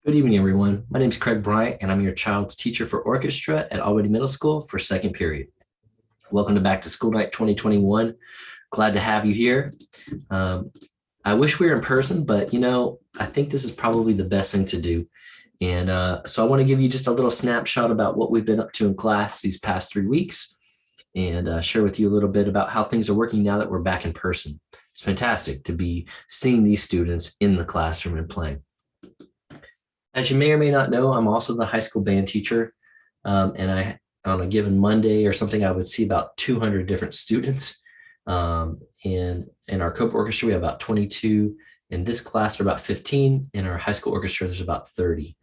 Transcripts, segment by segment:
Good evening, everyone. My name is Craig Bryant, and I'm your child's teacher for orchestra at Albany Middle School for second period. Welcome to Back to School Night 2021. Glad to have you here. Um, I wish we were in person, but I think this is probably the best thing to do. And so I want to give you just a little snapshot about what we've been up to in class these past 3 weeks and share with you a little bit about how things are working now that we're back in person. It's fantastic to be seeing these students in the classroom and playing. As you may or may not know, I'm also the high school band teacher. And on a given Monday or something, I would see about 200 different students. And in our Cope Orchestra, we have about 22. In this class, are about 15. In our high school orchestra, there's about 30.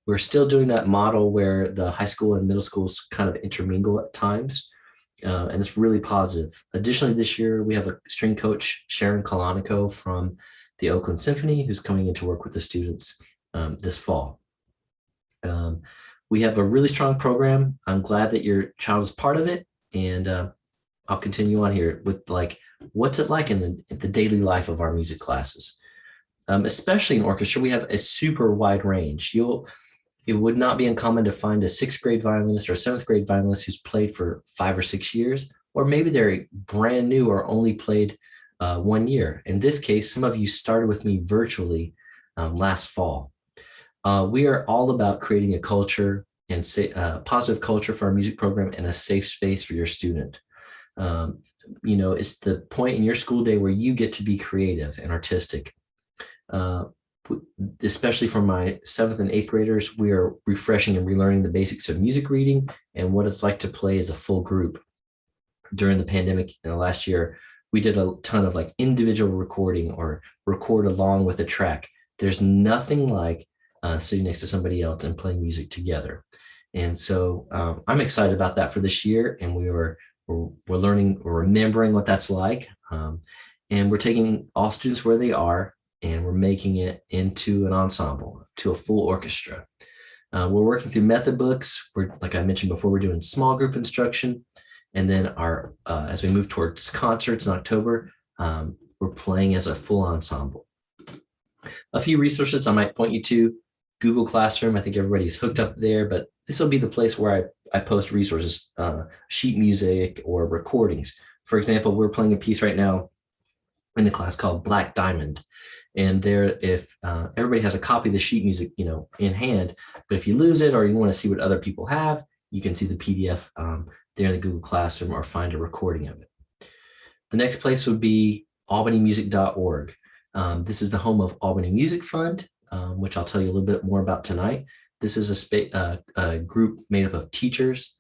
We're still doing that model where the high school and middle schools kind of intermingle at times. And it's really positive. Additionally, this year, we have a string coach, Sharon Kalanico from the Oakland Symphony, who's coming in to work with the students this fall. We have a really strong program. I'm glad that your child is part of it. And I'll continue on here with what's it like in the daily life of our music classes. Especially in orchestra, we have a super wide range. It would not be uncommon to find a sixth grade violinist or a seventh grade violinist who's played for 5 or 6 years, or maybe they're brand new or only played 1 year. In this case, some of you started with me virtually last fall. We are all about creating a culture and positive culture for our music program and a safe space for your student. It's the point in your school day where you get to be creative and artistic. Especially for my 7th and 8th graders, we are refreshing and relearning the basics of music reading and what it's like to play as a full group. During the pandemic last year, we did a ton of individual recording or record along with a track. There's nothing like sitting next to somebody else and playing music together. And so I'm excited about that for this year. And we're learning, we're remembering what that's like. And we're taking all students where they are, and we're making it into an ensemble, to a full orchestra. We're working through method books. Like I mentioned before, we're doing small group instruction. And then as we move towards concerts in October, we're playing as a full ensemble. A few resources I might point you to: Google Classroom. I think everybody's hooked up there, but this will be the place where I post resources, sheet music or recordings. For example, we're playing a piece right now in the class called Black Diamond. And if everybody has a copy of the sheet music, in hand, but if you lose it or you want to see what other people have, you can see the PDF there in the Google Classroom or find a recording of it. The next place would be albanymusic.org. This is the home of Albany Music Fund, which I'll tell you a little bit more about tonight. This is a group made up of teachers,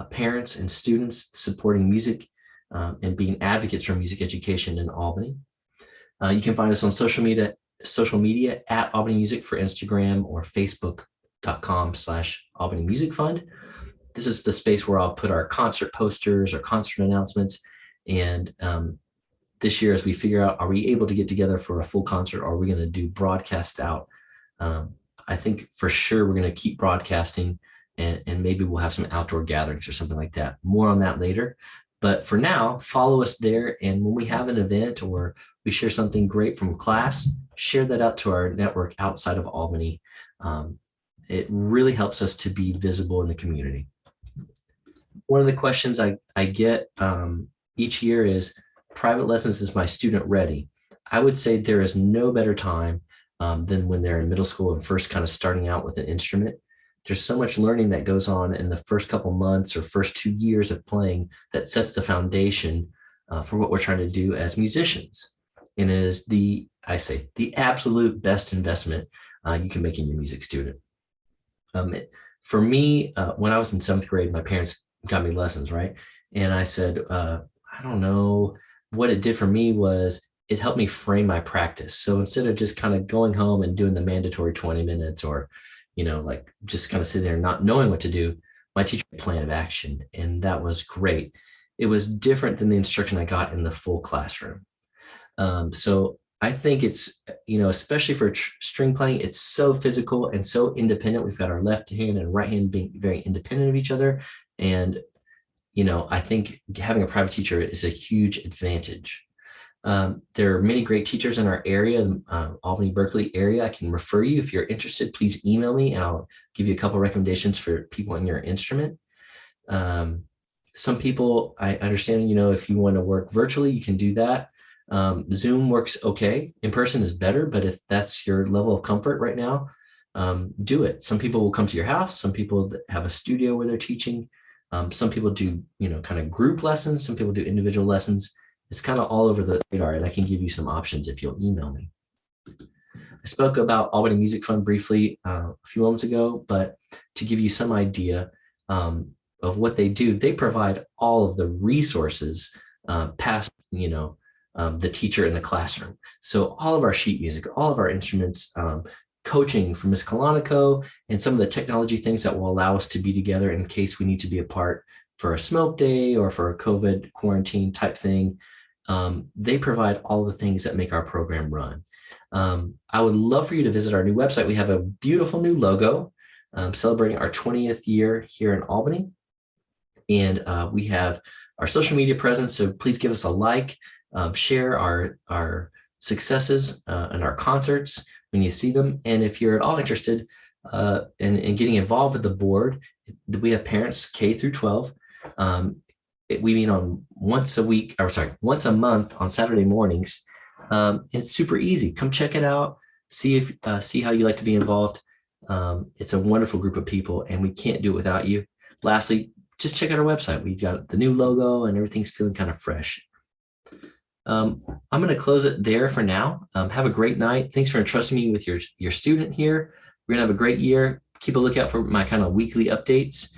parents, and students supporting music and being advocates for music education in Albany. You can find us on social media at Albany Music for Instagram or Facebook.com/Albany Music Fund. This is the space where I'll put our concert posters or concert announcements. And this year, as we figure out, are we able to get together for a full concert, or are we going to do broadcasts out? I think for sure we're going to keep broadcasting, and maybe we'll have some outdoor gatherings or something like that. More on that later. But for now, follow us there. And when we have an event or we share something great from class, share that out to our network outside of Albany. It really helps us to be visible in the community. One of the questions I get each year is, private lessons, is my student ready? I would say there is no better time than when they're in middle school and first kind of starting out with an instrument. There's so much learning that goes on in the first couple months or first 2 years of playing that sets the foundation for what we're trying to do as musicians. And it is the absolute best investment you can make in your music student. For me, when I was in 7th grade, my parents got me lessons, right? And I said, I don't know. What it did for me was it helped me frame my practice. So instead of just kind of going home and doing the mandatory 20 minutes or just kind of sitting there not knowing what to do, my teacher had a plan of action, and that was great. It was different than the instruction I got in the full classroom. So I think it's, especially for string playing, it's so physical and so independent. We've got our left hand and right hand being very independent of each other. And, I think having a private teacher is a huge advantage. There are many great teachers in our area, Albany, Berkeley area. I can refer you. If you're interested, please email me and I'll give you a couple recommendations for people in your instrument. Some people, I understand, if you want to work virtually, you can do that. Zoom works okay. In person is better, but if that's your level of comfort right now, do it. Some people will come to your house. Some people have a studio where they're teaching. Some people do, kind of group lessons. Some people do individual lessons. It's kind of all over the radar, and I can give you some options if you'll email me. I spoke about Albany Music Fund briefly a few moments ago, but to give you some idea of what they do, they provide all of the resources past, the teacher in the classroom. So all of our sheet music, all of our instruments, coaching from Ms. Kalanico, and some of the technology things that will allow us to be together in case we need to be apart for a smoke day or for a COVID quarantine type thing. They provide all the things that make our program run. I would love for you to visit our new website. We have a beautiful new logo celebrating our 20th year here in Albany. And we have our social media presence. So please give us a like, share our successes and our concerts when you see them. And if you're at all interested in getting involved with the board, we have parents K through 12. We meet on once a month on Saturday mornings. It's super easy. Come check it out. See how you like to be involved. It's a wonderful group of people, and we can't do it without you. Lastly, just check out our website. We've got the new logo, and everything's feeling kind of fresh. I'm going to close it there for now. Have a great night. Thanks for entrusting me with your student here. We're going to have a great year. Keep a lookout for my kind of weekly updates.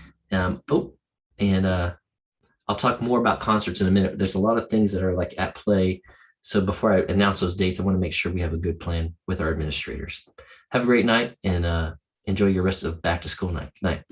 I'll talk more about concerts in a minute. There's a lot of things that are like at play. So before I announce those dates, I want to make sure we have a good plan with our administrators. Have a great night and enjoy your rest of back to school night. Good night.